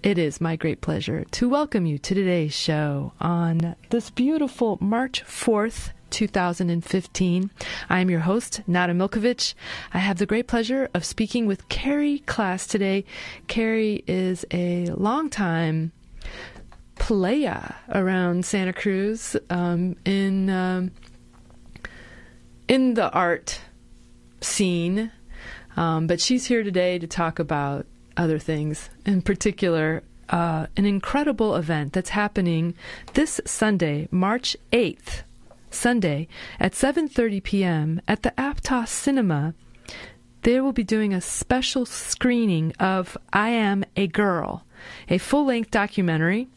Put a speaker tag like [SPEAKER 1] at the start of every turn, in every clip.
[SPEAKER 1] It is my great pleasure to welcome you to today's show on this beautiful March 4th, 2015. I am your host, Nada Milkovich. I have the great pleasure of speaking with Cari Class today. Cari is a longtime playa around Santa Cruz in the art scene, but she's here today to talk about other things, in particular an incredible event that's happening this Sunday, March 8th, Sunday at 7:30 p.m. at the Aptos Cinema. They will be doing a special screening of I Am a Girl, a full-length documentary.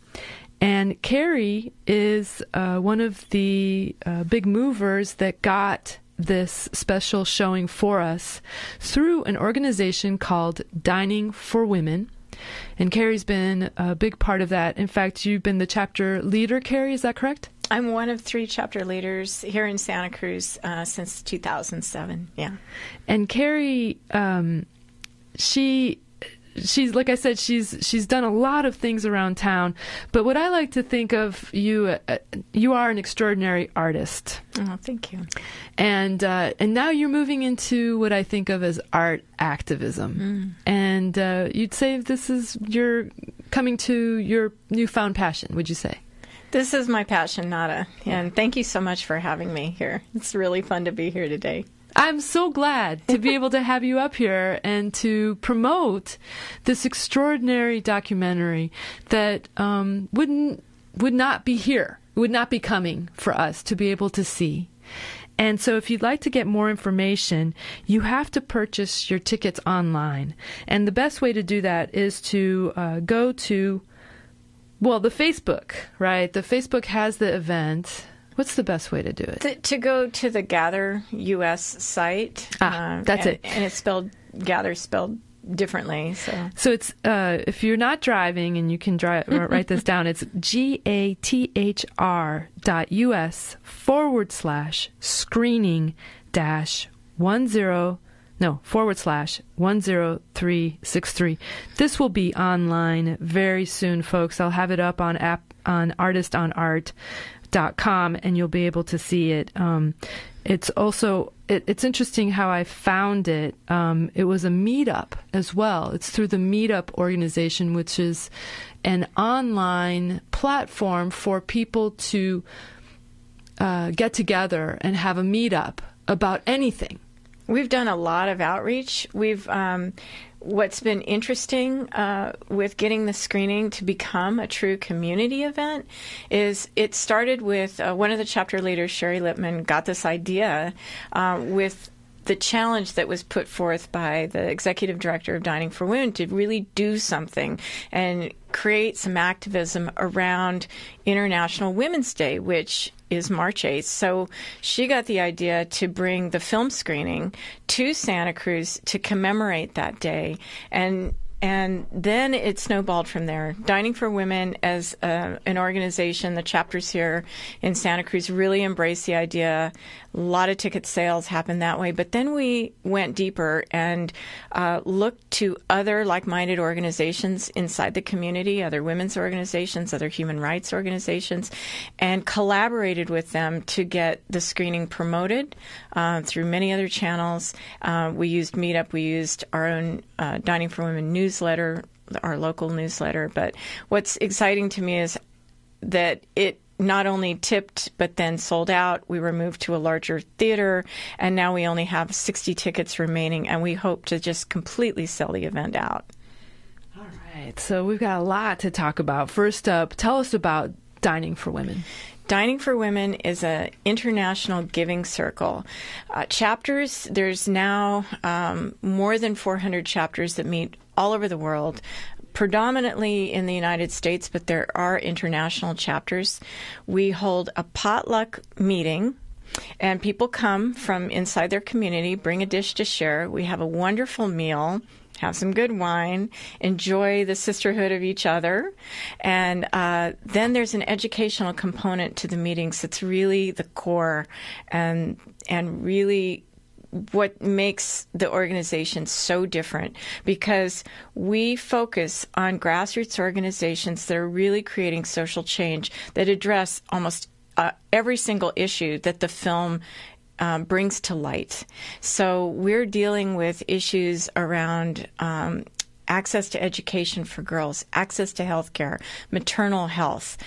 [SPEAKER 1] And Cari is one of the big movers that got this special showing for us through an organization called Dining for Women. And Cari's been a big part of that. In fact, you've been the chapter leader, Cari, is that correct?
[SPEAKER 2] I'm one of 3 chapter leaders here in Santa Cruz since 2007, yeah. And
[SPEAKER 1] Cari, she's like I said, she's done a lot of things around town. But what I like to think of you, you are an extraordinary artist.
[SPEAKER 2] Oh, thank you.
[SPEAKER 1] And now you're moving into what I think of as art activism. And you'd say this is your coming to your newfound passion. Would you say?
[SPEAKER 2] This is my passion, Nada. And thank you so much for having me here. It's really fun to be here today.
[SPEAKER 1] I'm so glad to be able to have you up here and to promote this extraordinary documentary that would not be here, would not be coming for us to be able to see. And so if you'd like to get more information, you have to purchase your tickets online. And the best way to do that is to go to, well, the Facebook, right? The Facebook has the event. What's the best way to do it?
[SPEAKER 2] To go to the Gather US site.
[SPEAKER 1] That's it.
[SPEAKER 2] And it's spelled, Gather spelled differently.
[SPEAKER 1] So it's, if you're not driving, and you can write this down, it's gather.us/screening-10/10363. This will be online very soon, folks. I'll have it up on artistonart.com, and you'll be able to see it. It's also, it's interesting how I found it. It was a meetup as well. It's through the Meetup organization, which is an online platform for people to get together and have a meetup about anything.
[SPEAKER 2] We've done a lot of outreach. What's been interesting with getting the screening to become a true community event is it started with one of the chapter leaders, Sherry Lippman, got this idea with the challenge that was put forth by the executive director of Dining for Women to really do something and create some activism around International Women's Day, which is March 8th. So she got the idea to bring the film screening to Santa Cruz to commemorate that day. And then it snowballed from there. Dining for Women as an organization, the chapters here in Santa Cruz really embraced the idea. A lot of ticket sales happened that way. But then we went deeper and looked to other like-minded organizations inside the community, other women's organizations, other human rights organizations, and collaborated with them to get the screening promoted through many other channels. We used Meetup. We used our own Dining for Women newsletter, our local newsletter. But what's exciting to me is that it not only tipped, but then sold out. We were moved to a larger theater, and now we only have 60 tickets remaining, and we hope to just completely sell the event out.
[SPEAKER 1] All right. So we've got a lot to talk about. First up, tell us about Dining for Women.
[SPEAKER 2] Dining for Women is an international giving circle. Chapters, there's now more than 400 chapters that meet all over the world, predominantly in the United States, but there are international chapters. We hold a potluck meeting, and people come from inside their community, bring a dish to share. We have a wonderful meal, have some good wine, enjoy the sisterhood of each other. And then there's an educational component to the meetings that's really the core and really what makes the organization so different, because we focus on grassroots organizations that are really creating social change, that address almost every single issue that the film brings to light. So we're dealing with issues around access to education for girls, access to health care, maternal health,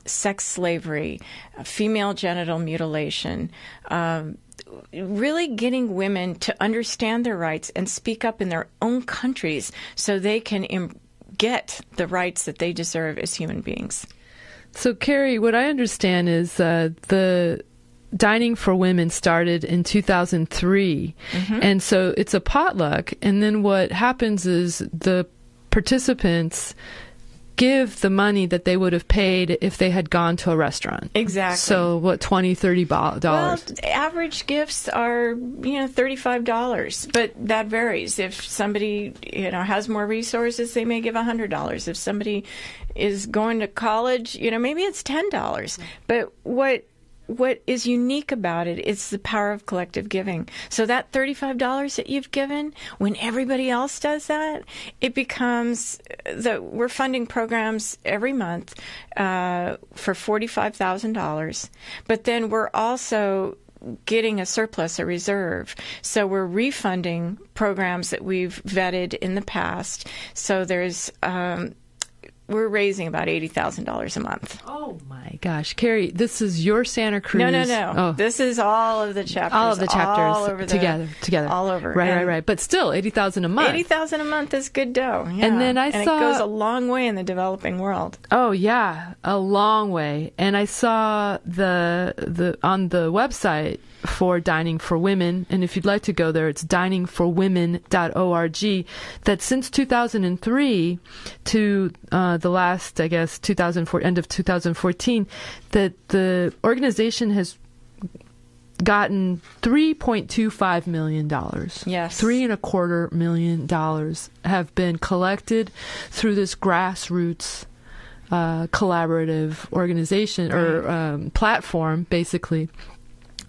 [SPEAKER 2] sex slavery, female genital mutilation, really getting women to understand their rights and speak up in their own countries so they can get the rights that they deserve as human beings.
[SPEAKER 1] So, Cari, what I understand is the Dining for Women started in 2003, and so it's a potluck, and then what happens is the participants give the money that they would have paid if they had gone to a restaurant.
[SPEAKER 2] Exactly.
[SPEAKER 1] So what, $20, $30?
[SPEAKER 2] Well, average gifts are, $35, but that varies. If somebody, has more resources, they may give $100. If somebody is going to college, maybe it's $10. But what is unique about it is the power of collective giving. So that $35 that you've given, when everybody else does that, it becomes we're funding programs every month for $45,000. But then we're also getting a surplus, a reserve. So we're refunding programs that we've vetted in the past. So there's we're raising about $80,000 a month.
[SPEAKER 1] Oh my gosh, Cari, this is your Santa Cruz.
[SPEAKER 2] No.
[SPEAKER 1] Oh.
[SPEAKER 2] This is all of the chapters.
[SPEAKER 1] All of the chapters
[SPEAKER 2] all over
[SPEAKER 1] together.
[SPEAKER 2] All over.
[SPEAKER 1] Right. But still, $80,000 a month.
[SPEAKER 2] $80,000 a month is good dough. Yeah.
[SPEAKER 1] And then
[SPEAKER 2] it goes a long way in the developing world.
[SPEAKER 1] Oh yeah, a long way. And I saw the on the website for Dining for Women, and if you'd like to go there, it's diningforwomen.org, that since 2003 to the last, I guess, end of 2014, that the organization has gotten $3.25 million.
[SPEAKER 2] Yes.
[SPEAKER 1] $3.25 million have been collected through this grassroots collaborative organization or platform, basically.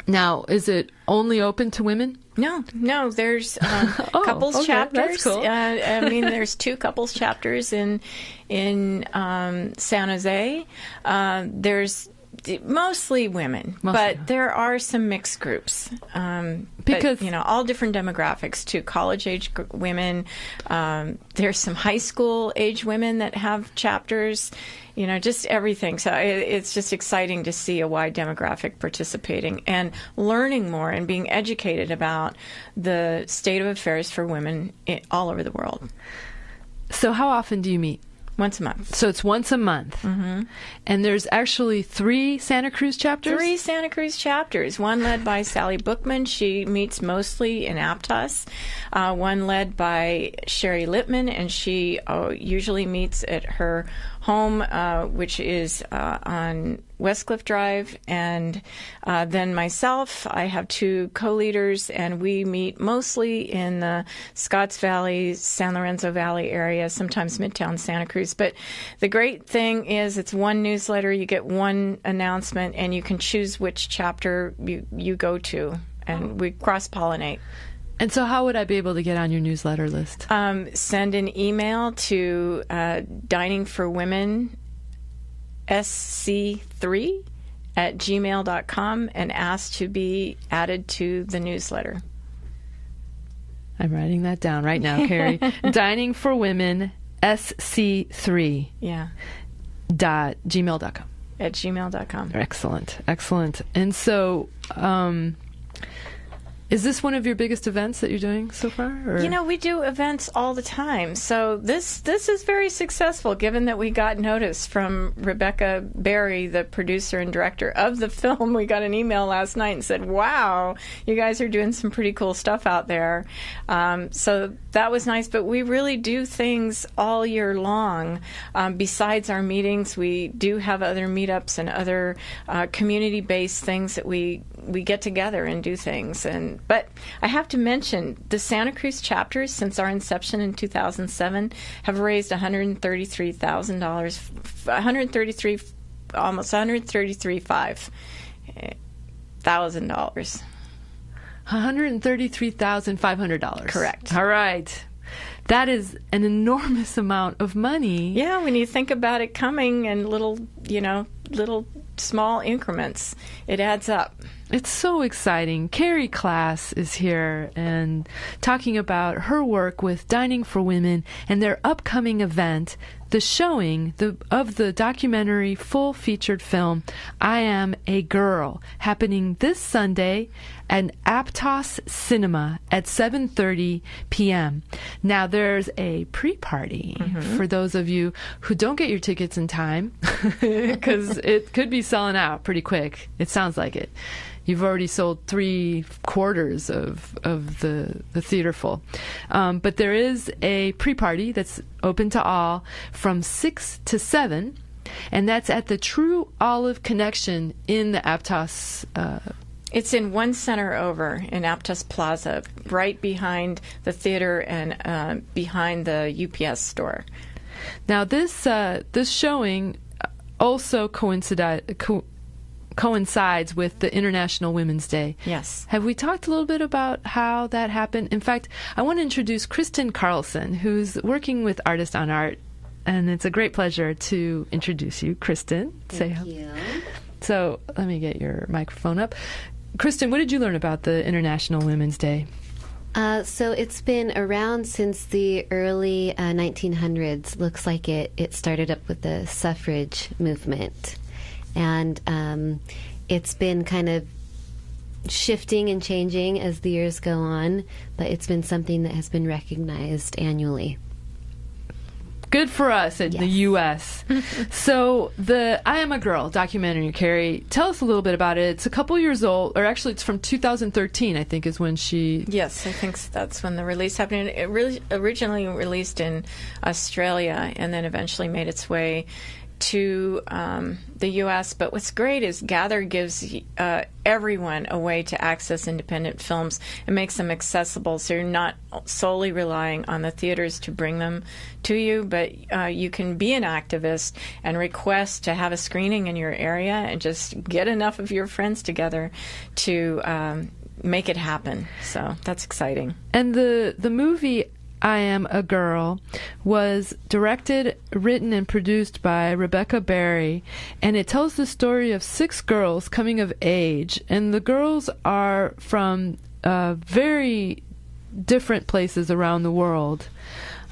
[SPEAKER 1] Now, is it only open to women?
[SPEAKER 2] No. There's couples chapters.
[SPEAKER 1] That's cool.
[SPEAKER 2] There's 2 couples chapters in San Jose. There's mostly women, but there are some mixed groups. Because all different demographics too. College age women. There's some high school age women that have chapters. Just everything. So it's just exciting to see a wide demographic participating and learning more and being educated about the state of affairs for women all over the world.
[SPEAKER 1] So how often do you meet?
[SPEAKER 2] Once a month.
[SPEAKER 1] So it's once a month.
[SPEAKER 2] Mm-hmm.
[SPEAKER 1] And there's actually 3 Santa Cruz chapters? 3
[SPEAKER 2] Santa Cruz chapters. One led by Sally Bookman. She meets mostly in Aptos. One led by Sherry Lippman, and she usually meets at her home, which is on Westcliff Drive. And then myself, I have 2 co-leaders, and we meet mostly in the Scotts Valley, San Lorenzo Valley area, sometimes Midtown Santa Cruz. But the great thing is it's one newsletter, you get one announcement, and you can choose which chapter you go to, and we cross-pollinate.
[SPEAKER 1] And so how would I be able to get on your newsletter list?
[SPEAKER 2] Send an email to diningforwomenSC3@gmail.com and ask to be added to the newsletter.
[SPEAKER 1] I'm writing that down right now, Cari. diningforwomenSC3.
[SPEAKER 2] Yeah.
[SPEAKER 1] .gmail.com.
[SPEAKER 2] At gmail.com.
[SPEAKER 1] Excellent. And so, is this one of your biggest events that you're doing so far? Or?
[SPEAKER 2] We do events all the time. So this is very successful, given that we got notice from Rebecca Berry, the producer and director of the film. We got an email last night and said, wow, you guys are doing some pretty cool stuff out there. So that was nice. But we really do things all year long. Besides our meetings, we do have other meetups and other community-based things that we get together and do things. But I have to mention, the Santa Cruz chapters, since our inception in 2007, have raised $133,000, almost $133,500.
[SPEAKER 1] $133,500.
[SPEAKER 2] Correct.
[SPEAKER 1] All right. That is an enormous amount of money.
[SPEAKER 2] Yeah, when you think about it coming in little small increments, it adds up.
[SPEAKER 1] It's so exciting. Cari Class is here and talking about her work with Dining for Women and their upcoming event, the showing of the documentary full-featured film, I Am a Girl, happening this Sunday at Aptos Cinema at 7:30 p.m. Now, there's a pre-party for those of you who don't get your tickets in time, because it could be selling out pretty quick. It sounds like it. You've already sold 3/4 of the theater full. But there is a pre-party that's open to all from 6 to 7, and that's at the True Olive Connection in the Aptos.
[SPEAKER 2] It's in one center over in Aptos Plaza, right behind the theater and behind the UPS store.
[SPEAKER 1] Now, this showing also coincides with the International Women's Day.
[SPEAKER 2] Yes.
[SPEAKER 1] Have we talked a little bit about how that happened? In fact, I want to introduce Kristen Carlson, who's working with Artist on Art, and it's a great pleasure to introduce you. Kristen,
[SPEAKER 3] Thank you.
[SPEAKER 1] So let me get your microphone up. Kristen, what did you learn about the International Women's Day?
[SPEAKER 3] So it's been around since the early 1900s. Looks like it started up with the suffrage movement. And it's been kind of shifting and changing as the years go on, but it's been something that has been recognized annually.
[SPEAKER 1] Good for us in the U.S. So the I Am a Girl documentary, Cari, tell us a little bit about it. It's a couple years old, or actually it's from 2013, I think, is when she...
[SPEAKER 2] Yes, I think that's when the release happened. It really originally released in Australia and then eventually made its way to the U.S. But what's great is Gather gives everyone a way to access independent films and makes them accessible, so you're not solely relying on the theaters to bring them to you, but you can be an activist and request to have a screening in your area and just get enough of your friends together to make it happen. So that's exciting.
[SPEAKER 1] And the movie I Am a Girl was directed, written, and produced by Rebecca Berry, and it tells the story of 6 girls coming of age, and the girls are from very different places around the world.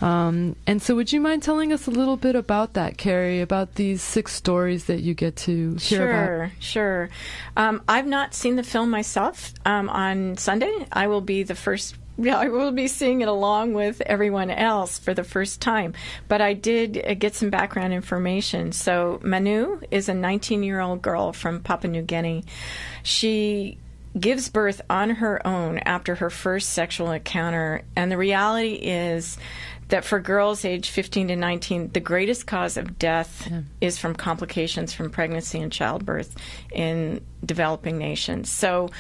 [SPEAKER 1] And so would you mind telling us a little bit about that, Cari, about these 6 stories that you get to hear about?
[SPEAKER 2] Sure. I've not seen the film myself. On Sunday, I will be the first. Yeah, I will be seeing it along with everyone else for the first time. But I did get some background information. So Manu is a 19-year-old girl from Papua New Guinea. She gives birth on her own after her first sexual encounter. And the reality is that for girls aged 15 to 19, the greatest cause of death is from complications from pregnancy and childbirth in developing nations. So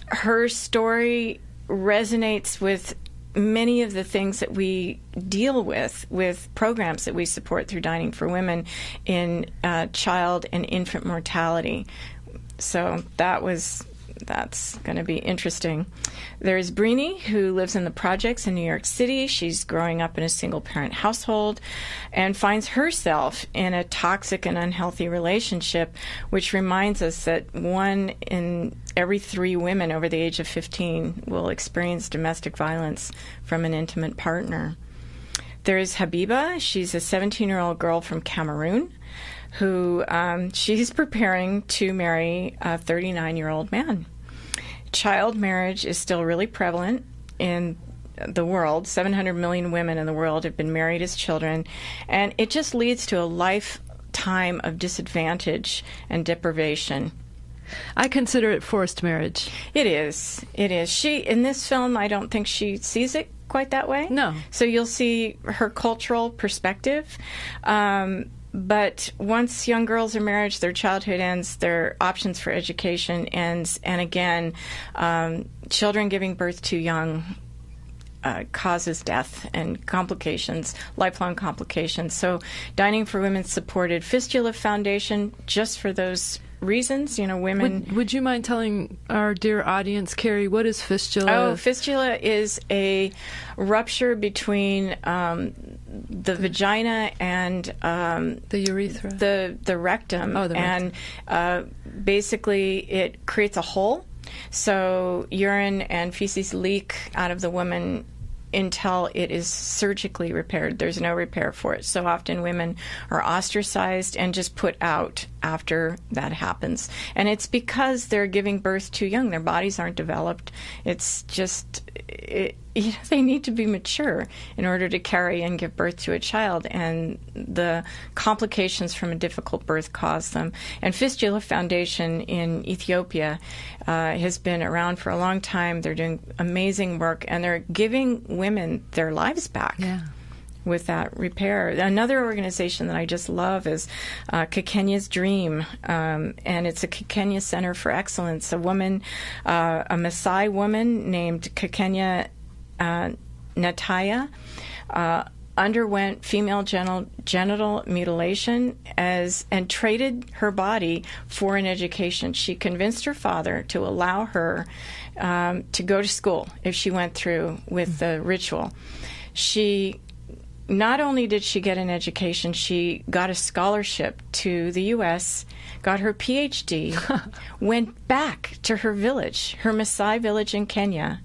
[SPEAKER 2] her story resonates with many of the things that we deal with programs that we support through Dining for Women in child and infant mortality. So that's going to be interesting. There's Brini, who lives in the projects in New York City. She's growing up in a single-parent household and finds herself in a toxic and unhealthy relationship, which reminds us that 1 in every 3 women over the age of 15 will experience domestic violence from an intimate partner. There's Habiba. She's a 17-year-old girl from Cameroon who she's preparing to marry a 39-year-old man. Child marriage is still really prevalent in the world. 700 million women in the world have been married as children, and it just leads to a lifetime of disadvantage and deprivation.
[SPEAKER 1] I consider it forced marriage.
[SPEAKER 2] It is. She, in this film, I don't think she sees it quite that way.
[SPEAKER 1] No.
[SPEAKER 2] So you'll see her cultural perspective. But once young girls are married, their childhood ends, their options for education ends, and again, children giving birth too young causes death and complications, lifelong complications. So Dining for Women supported Fistula Foundation just for those reasons. Women...
[SPEAKER 1] Would you mind telling our dear audience, Cari, what is fistula?
[SPEAKER 2] Oh, fistula is a rupture between the vagina and
[SPEAKER 1] the urethra,
[SPEAKER 2] the rectum.
[SPEAKER 1] Oh, the rectum.
[SPEAKER 2] And basically it creates a hole, so urine and feces leak out of the woman until it is surgically repaired. There's no repair for it. So often women are ostracized and just put out after that happens. And it's because they're giving birth too young. Their bodies aren't developed. It's just, they need to be mature in order to carry and give birth to a child. And the complications from a difficult birth cause them. And Fistula Foundation in Ethiopia has been around for a long time. They're doing amazing work, and they're giving women their lives back.
[SPEAKER 1] Yeah.
[SPEAKER 2] With that repair. Another organization that I just love is Kekenya's Dream, and it's a Kekenya Center for Excellence. A woman, a Maasai woman named Kekenya Nataya, underwent female genital mutilation and traded her body for an education. She convinced her father to allow her to go to school if she went through with the ritual. Not only did she get an education, she got a scholarship to the U.S., got her Ph.D., went back to her village, her Maasai village in Kenya,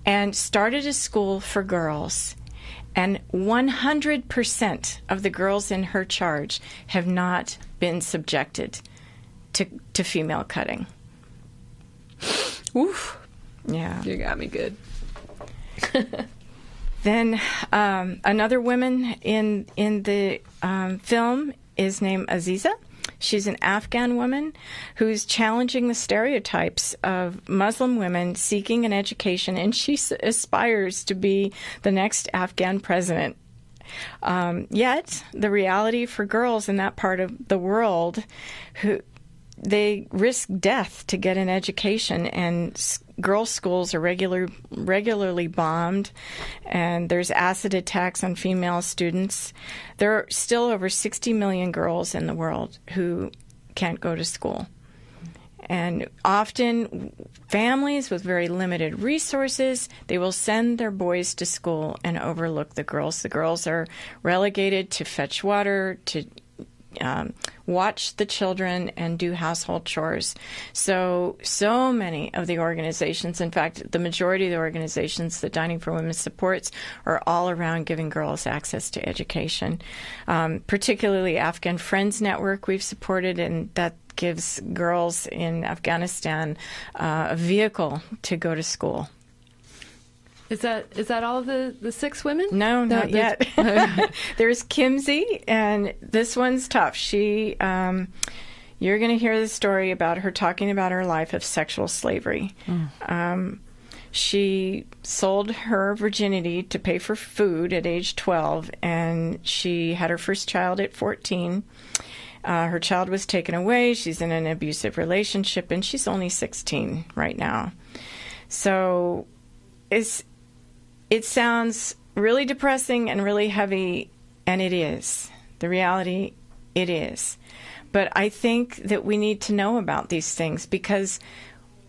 [SPEAKER 2] and started a school for girls. And 100% of the girls in her charge have not been subjected to female cutting.
[SPEAKER 1] Oof.
[SPEAKER 2] Yeah.
[SPEAKER 1] You got me good.
[SPEAKER 2] Then another woman in the film is named Aziza. She's an Afghan woman who's challenging the stereotypes of Muslim women seeking an education, and she aspires to be the next Afghan president. Yet, the reality for girls in that part of the world, they risk death to get an education, and girls' schools are regularly bombed, and there's acid attacks on female students. There are still over 60 million girls in the world who can't go to school. And often, families with very limited resources, they will send their boys to school and overlook the girls. The girls are relegated to fetch water, to watch the children, and do household chores. So many of the organizations, in fact, the majority of the organizations that Dining for Women supports are all around giving girls access to education. Particularly Afghan Friends Network we've supported, and that gives girls in Afghanistan a vehicle to go to school.
[SPEAKER 1] Is that all of the 6 women?
[SPEAKER 2] No, not yet. There's Kimsey, and this one's tough. She, you're going to hear the story about her talking about her life of sexual slavery. She sold her virginity to pay for food at age 12, and she had her first child at 14. Her child was taken away. She's in an abusive relationship, and she's only 16 right now. So it sounds really depressing and really heavy, and it is. The reality, it is. But I think that we need to know about these things because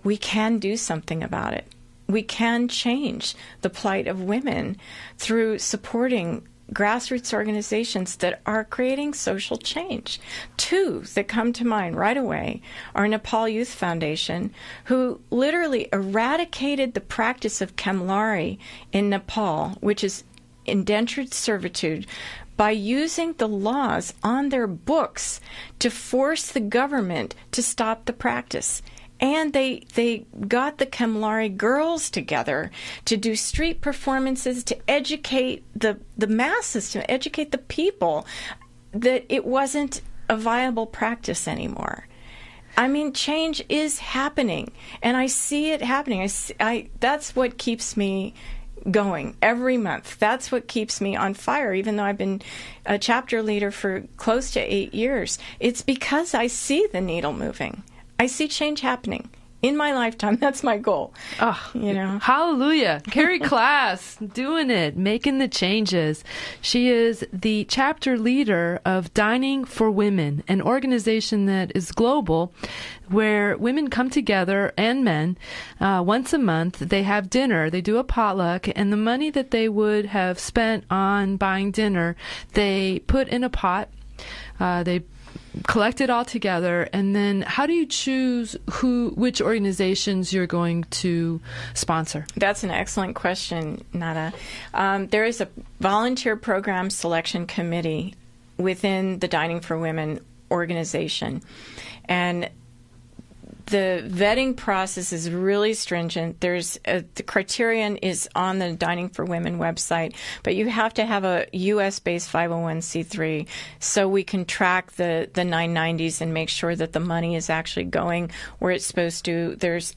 [SPEAKER 2] we can do something about it. We can change the plight of women through supporting grassroots organizations that are creating social change. 2 that come to mind right away are Nepal Youth Foundation, who literally eradicated the practice of Kemlari in Nepal, which is indentured servitude, by using the laws on their books to force the government to stop the practice. And they got the Kemlari girls together to do street performances, to educate the masses, to educate the people that it wasn't a viable practice anymore. I mean, change is happening, and I see it happening. That's what keeps me going every month. That's what keeps me on fire, even though I've been a chapter leader for close to 8 years. It's because I see the needle moving. I see change happening in my lifetime. That's my goal.
[SPEAKER 1] Oh,
[SPEAKER 2] you know.
[SPEAKER 1] Hallelujah. Cari Class, doing it, making the changes. She is the chapter leader of Dining for Women, an organization that is global, where women come together, and men, once a month. They have dinner. They do a potluck, and the money that they would have spent on buying dinner, they put in a pot. They collect it all together, and then how do you choose which organizations you're going to sponsor?
[SPEAKER 2] That's an excellent question, Nada. There is a volunteer program selection committee within the Dining for Women organization, and the vetting process is really stringent. The criterion is on the Dining for Women website, but you have to have a U.S.-based 501c3 so we can track the 990s and make sure that the money is actually going where it's supposed to. There's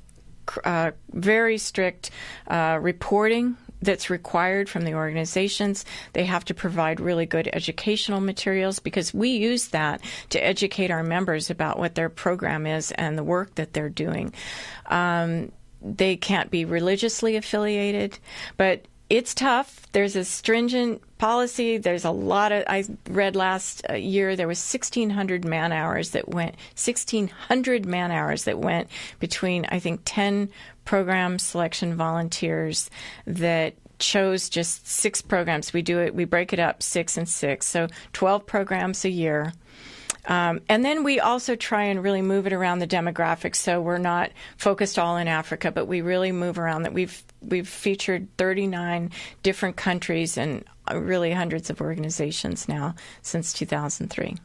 [SPEAKER 2] very strict reporting that's required from the organizations. They have to provide really good educational materials because we use that to educate our members about what their program is and the work that they're doing. They can't be religiously affiliated, but it's tough. There's a stringent policy. There's a lot of, I read last year there was 1,600 man hours that went between, I think, 10 program selection volunteers that chose just 6 programs. We break it up 6 and 6, so 12 programs a year. And then we also try and really move it around the demographics, so we're not focused all in Africa, but we really move around that. We've featured 39 different countries and really hundreds of organizations now since 2003.